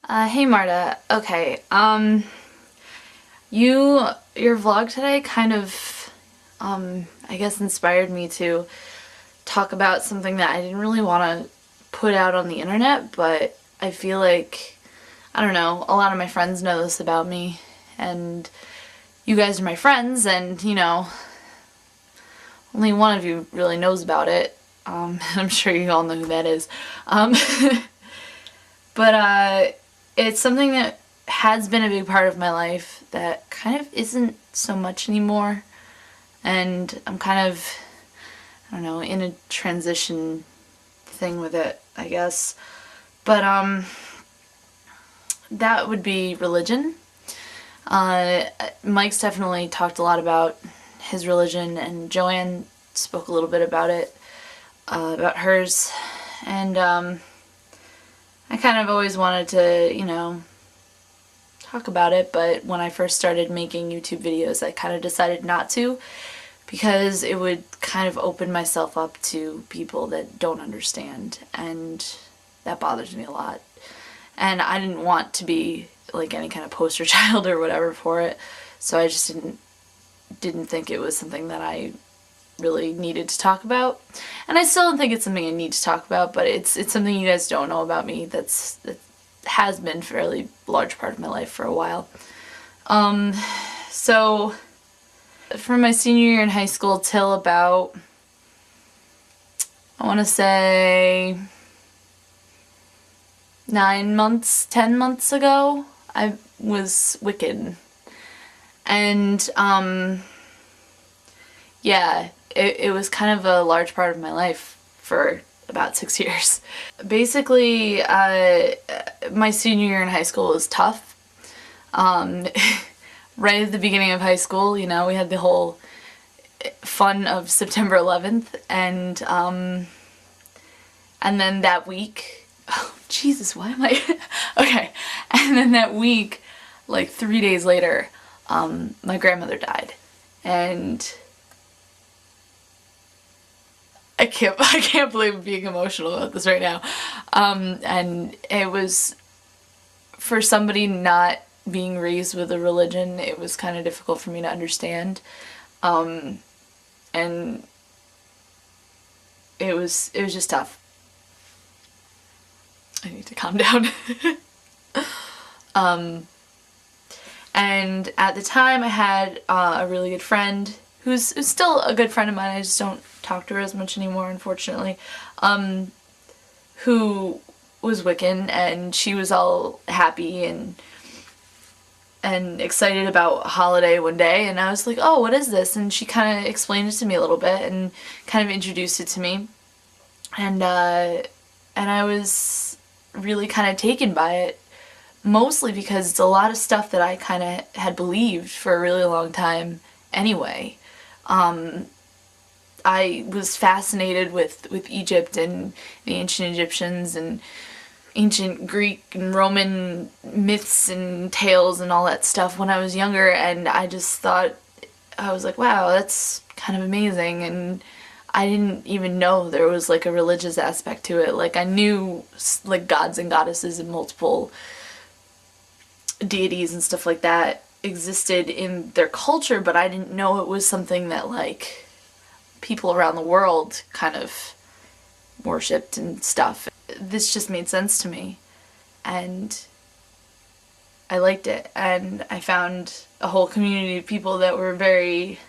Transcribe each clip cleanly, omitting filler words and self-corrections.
Hey Marta. Okay, your vlog today kind of, I guess inspired me to talk about something that I didn't really want to put out on the internet, but I feel like, I don't know, a lot of my friends know this about me, and you guys are my friends, and, only one of you really knows about it. I'm sure you all know who that is. Um, but, it's something that has been a big part of my life that kind of isn't so much anymore. And I'm kind of, I don't know, in a transition thing with it, I guess. But, that would be religion. Mike's definitely talked a lot about his religion, and Joanne spoke a little bit about it, about hers. And, I kind of always wanted to, talk about it, but when I first started making YouTube videos, I kind of decided not to, because it would kind of open myself up to people that don't understand, and that bothers me a lot. And I didn't want to be like any kind of poster child or whatever for it, so I just didn't think it was something that I really needed to talk about. And I still don't think it's something I need to talk about, but it's something you guys don't know about me that has been a fairly large part of my life for a while. So from my senior year in high school till about, I want to say 10 months ago, I was Wiccan. And, yeah, it was kind of a large part of my life for about 6 years. Basically, my senior year in high school was tough. Right at the beginning of high school, we had the whole fun of September 11th, and then that week, oh Jesus, why am I, okay, and then that week, like 3 days later, my grandmother died, and I can't believe I'm being emotional about this right now. And it was, for somebody not being raised with a religion, it was kind of difficult for me to understand. And it was just tough. I need to calm down. And at the time I had a really good friend who's still a good friend of mine, I just don't talk to her as much anymore, unfortunately, who was Wiccan, and she was all happy and excited about a holiday one day, and I was like, oh, what is this? And she kind of explained it to me a little bit and kind of introduced it to me, and I was really kind of taken by it, mostly because it's a lot of stuff that I kind of had believed for a really long time anyway. I was fascinated with Egypt and the ancient Egyptians and ancient Greek and Roman myths and tales and all that stuff when I was younger, and I just thought, I was like, wow, that's kind of amazing, and I didn't even know there was like a religious aspect to it. Like, I knew like gods and goddesses and multiple deities and stuff like that existed in their culture, but I didn't know it was something that like people around the world kind of worshipped and stuff. This just made sense to me, and I liked it, and I found a whole community of people that were very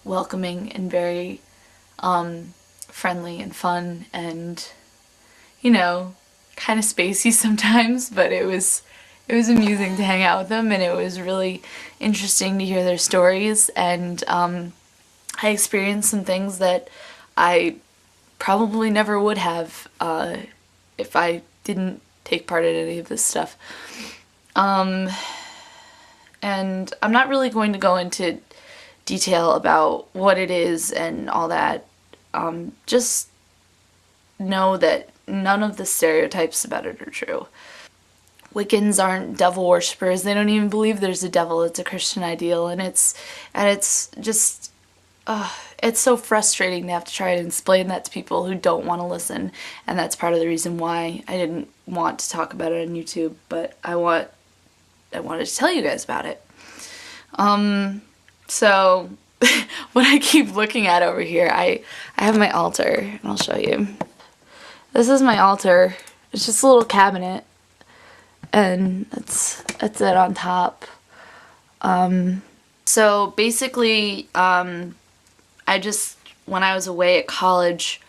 welcoming and very friendly and fun, and kind of spacey sometimes, but it was amusing to hang out with them, and it was really interesting to hear their stories, and I experienced some things that I probably never would have if I didn't take part in any of this stuff. And I'm not really going to go into detail about what it is and all that. Just know that none of the stereotypes about it are true. Wiccans aren't devil worshippers. They don't even believe there's a devil. It's a Christian ideal, and it's just it's so frustrating to have to try and explain that to people who don't want to listen, and that's part of the reason why I didn't want to talk about it on YouTube, but I wanted to tell you guys about it. So what I keep looking at over here, I have my altar, and I'll show you. This is my altar. It's just a little cabinet, and that's it on top. So basically, when I was away at college,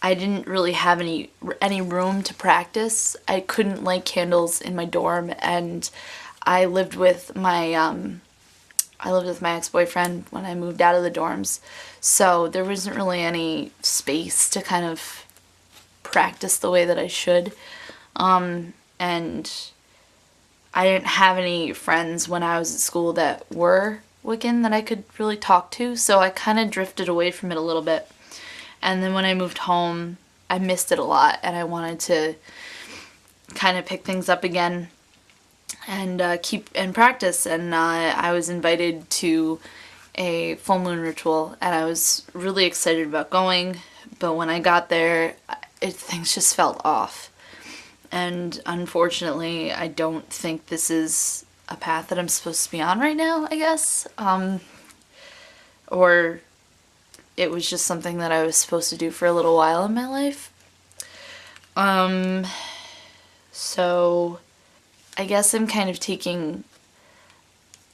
I didn't really have any room to practice. I couldn't light candles in my dorm, and I lived with my ex-boyfriend when I moved out of the dorms, so there wasn't really any space to kind of practice the way that I should, and I didn't have any friends when I was at school that were Wiccan that I could really talk to, so I kind of drifted away from it a little bit. And then when I moved home, I missed it a lot, and I wanted to kind of pick things up again and keep and practice. And I was invited to a full moon ritual, and I was really excited about going, but when I got there, things just felt off. And unfortunately, I don't think this is a path that I'm supposed to be on right now, I guess. Or it was just something that I was supposed to do for a little while in my life. So I guess I'm kind of taking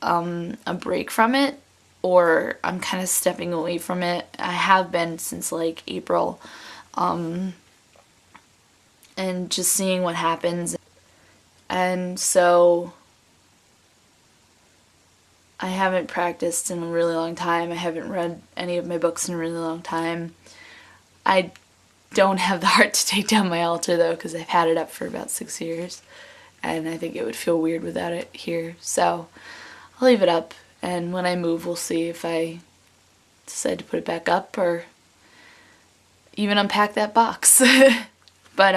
a break from it, or I'm kind of stepping away from it. I have been since like April, and just seeing what happens. And so I haven't practiced in a really long time. I haven't read any of my books in a really long time. I don't have the heart to take down my altar though, because I've had it up for about 6 years, and I think it would feel weird without it here. So I'll leave it up, and when I move, we'll see if I decide to put it back up or even unpack that box. But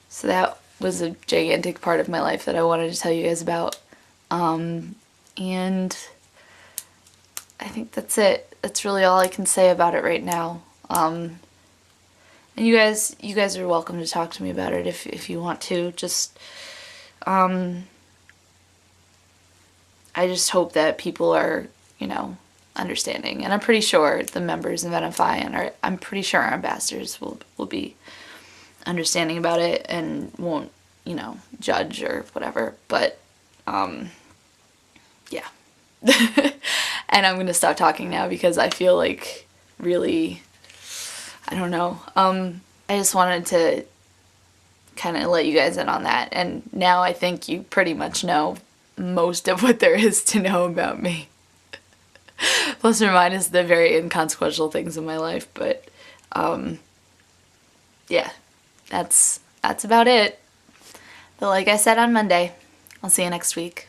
so that was a gigantic part of my life that I wanted to tell you guys about. And I think that's it. That's really all I can say about it right now. And you guys are welcome to talk to me about it if you want to. Just I just hope that people are, understanding. And I'm pretty sure the members of NFI and I'm pretty sure our ambassadors will be understanding about it and won't, judge or whatever. But yeah. And I'm gonna stop talking now because I feel like really, I don't know. I just wanted to kind of let you guys in on that, and now I think you pretty much know most of what there is to know about me. Plus or minus the very inconsequential things in my life, but yeah, that's about it. But like I said on Monday, I'll see you next week.